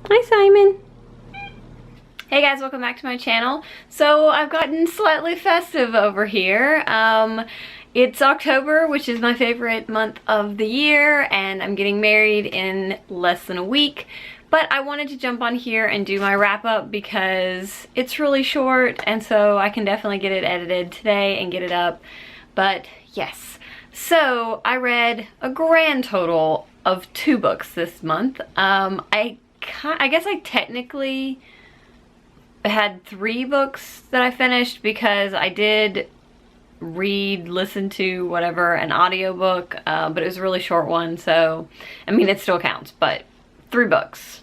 Hi, Simon. Hey guys, welcome back to my channel. So I've gotten slightly festive over here. It's October, which is my favorite month of the year, and I'm getting married in less than a week. But I wanted to jump on here and do my wrap up because it's really short, and so I can definitely get it edited today and get it up. But yes, so I read a grand total of 2 books this month. I guess I technically had 3 books that I finished because I did listen to whatever, an audiobook, but it was a really short one, so I mean it still counts, but 3 books.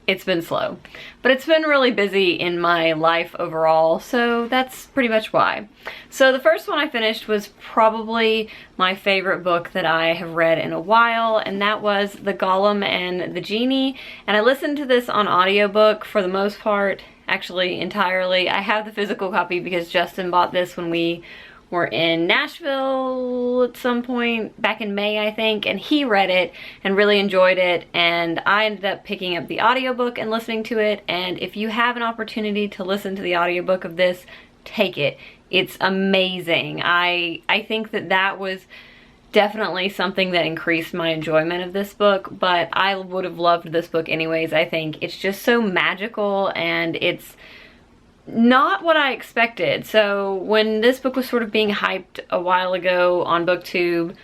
It's been slow, but it's been really busy in my life overall, so that's pretty much why. So the first one I finished was probably my favorite book that I have read in a while, and that was The Golem and the Genie. And I listened to this on audiobook for the most part, actually entirely. I have the physical copy because Justin bought this when we were in Nashville at some point back in May, I think, and he read it and really enjoyed it, and I ended up picking up the audiobook and listening to it. And if you have an opportunity to listen to the audiobook of this, take it. It's amazing. I think that was definitely something that increased my enjoyment of this book, but I would have loved this book anyways. I think it's just so magical, and it's not what I expected. So when this book was sort of being hyped a while ago on BookTube,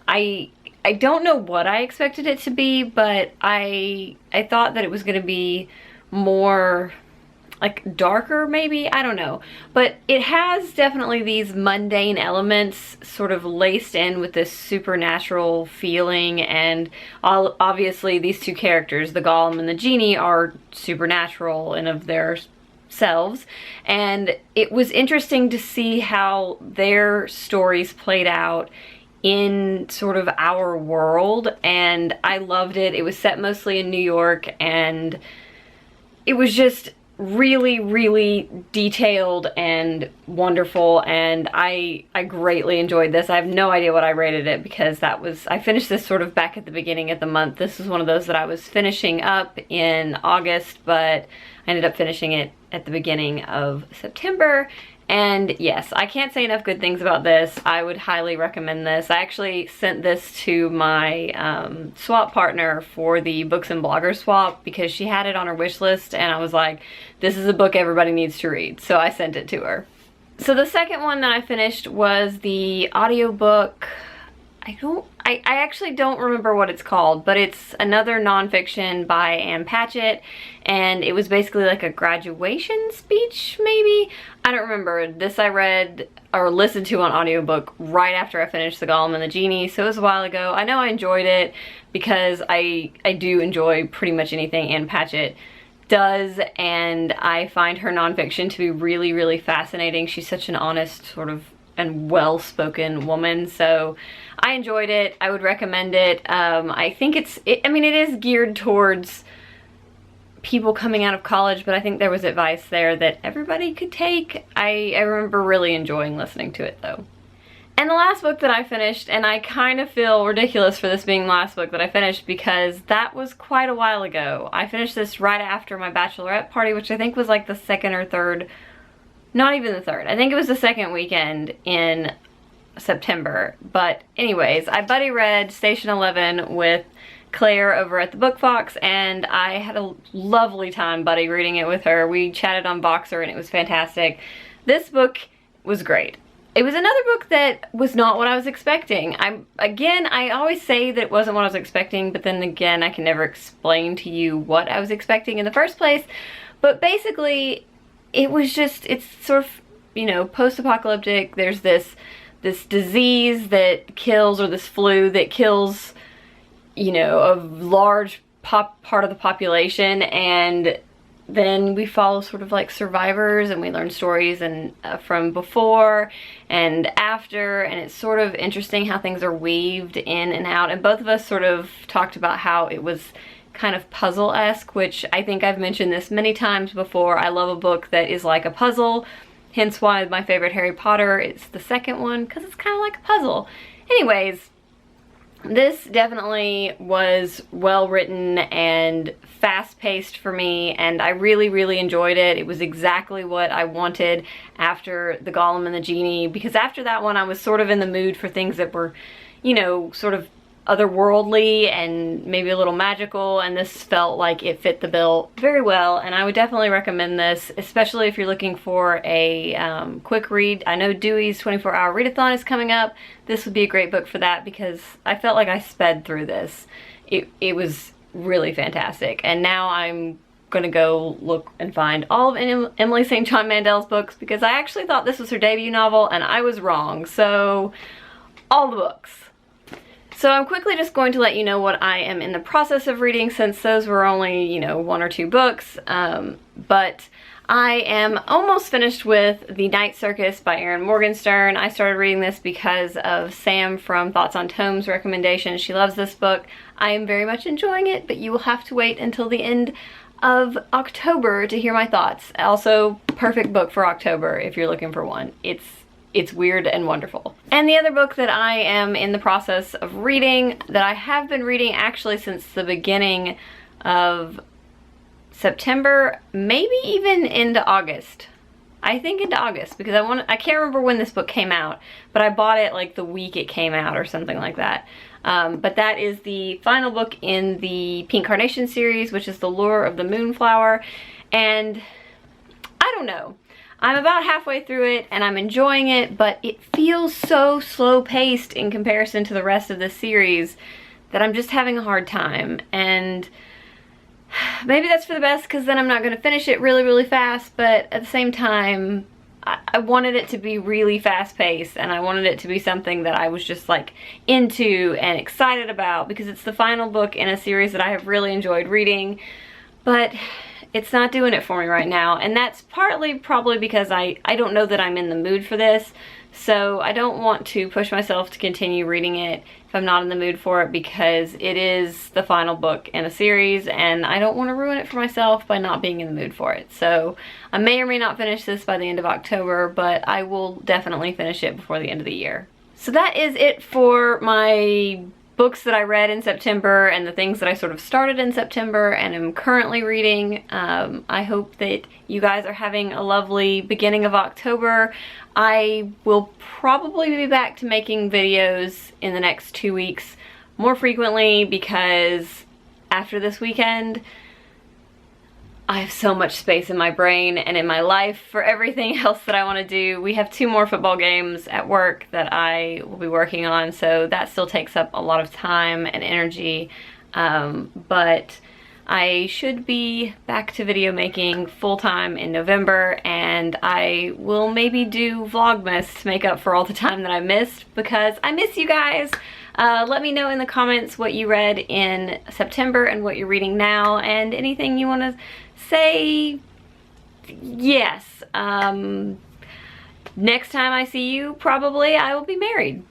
I don't know what I expected it to be, but I thought that it was going to be more like darker, maybe, I don't know. But it has definitely these mundane elements sort of laced in with this supernatural feeling, and obviously these 2 characters, the Golem and the Genie, are supernatural and of their selves, and it was interesting to see how their stories played out in sort of our world, and I loved it. It was set mostly in New York, and it was just really detailed and wonderful, and I greatly enjoyed this. I have no idea what I rated it because I finished this sort of back at the beginning of the month. This is one of those that I was finishing up in August, but I ended up finishing it at the beginning of September. And yes, I can't say enough good things about this. I would highly recommend this. I actually sent this to my swap partner for the Books and Bloggers swap because she had it on her wish list, and I was like, this is a book everybody needs to read. So I sent it to her. So the second one that I finished was the audiobook. I actually don't remember what it's called, but it's another nonfiction by Ann Patchett, and it was basically like a graduation speech, maybe? I don't remember. This I read or listened to on audiobook right after I finished The Golem and the Genie, so it was a while ago. I know I enjoyed it because I do enjoy pretty much anything Ann Patchett does, and I find her nonfiction to be really fascinating. She's such an honest sort of and well-spoken woman, so I enjoyed it. I would recommend it. I think I mean, it is geared towards people coming out of college, but I think there was advice there that everybody could take. I remember really enjoying listening to it though. And the last book that I finished, and I kind of feel ridiculous for this being the last book that I finished because that was quite a while ago. I finished this right after my bachelorette party, which I think was like the 2nd or 3rd, not even the 3rd. I think it was the 2nd weekend in September. But anyways, I buddy read Station 11 with Claire over at the Book Fox, and I had a lovely time buddy reading it with her. We chatted on Boxer, and it was fantastic. This book was great. It was another book that was not what I was expecting. I always say that it wasn't what I was expecting, but then again, I can never explain to you what I was expecting in the first place. But basically, it was just, it's sort of, you know, post-apocalyptic. There's this disease that kills, or this flu that kills, you know, a large part of the population, and then we follow sort of like survivors, and we learn stories and from before and after, and it's sort of interesting how things are weaved in and out. And both of us sort of talked about how it was kind of puzzle-esque, which I think I've mentioned this many times before. I love a book that is like a puzzle, hence why my favorite Harry Potter is the second one, because it's kind of like a puzzle. Anyways, This definitely was well written and fast paced for me, and I really, really enjoyed it. It was exactly what I wanted after the Golem and the Genie, because after that one I was sort of in the mood for things that were, you know, sort of otherworldly and maybe a little magical, and this felt like it fit the bill very well, and I would definitely recommend this, especially if you're looking for a quick read. I know Dewey's 24-hour readathon is coming up. This would be a great book for that, because I felt like I sped through this. It was really fantastic, and now I'm gonna go look and find all of Emily St. John Mandel's books, because I actually thought this was her debut novel and I was wrong. So all the books. So I'm quickly just going to let you know what I am in the process of reading, since those were only, you know, 1 or 2 books. But I am almost finished with The Night Circus by Erin Morgenstern. I started reading this because of Sam from Thoughts on Tomes recommendation. She loves this book. I am very much enjoying it, but you will have to wait until the end of October to hear my thoughts. Also, perfect book for October if you're looking for one. It's weird and wonderful. And the other book that I am in the process of reading, that I have been reading actually since the beginning of September, maybe even into August. I think into August, because I can't remember when this book came out, but I bought it like the week it came out or something like that. But that is the final book in the Pink Carnation series, which is The Lure of the Moonflower. And I don't know. I'm about halfway through it and I'm enjoying it, but it feels so slow-paced in comparison to the rest of the series that I'm just having a hard time. And maybe that's for the best, because then I'm not going to finish it really, really fast, but at the same time, I wanted it to be really fast-paced, and I wanted it to be something that I was just like into and excited about, because it's the final book in a series that I have really enjoyed reading, but it's not doing it for me right now. And that's partly probably because I don't know that I'm in the mood for this, so I don't want to push myself to continue reading it if I'm not in the mood for it, because it is the final book in a series and I don't want to ruin it for myself by not being in the mood for it. So I may or may not finish this by the end of October, but I will definitely finish it before the end of the year. So that is it for my books that I read in September and the things that I sort of started in September and am currently reading. I hope that you guys are having a lovely beginning of October. I will probably be back to making videos in the next 2 weeks more frequently, because after this weekend I have so much space in my brain and in my life for everything else that I want to do. We have 2 more football games at work that I will be working on, so that still takes up a lot of time and energy, but I should be back to video making full-time in November, and I will maybe do Vlogmas to make up for all the time that I missed, because I miss you guys. Let me know in the comments what you read in September and what you're reading now, and anything you want to say. Yes. Next time I see you, probably I will be married.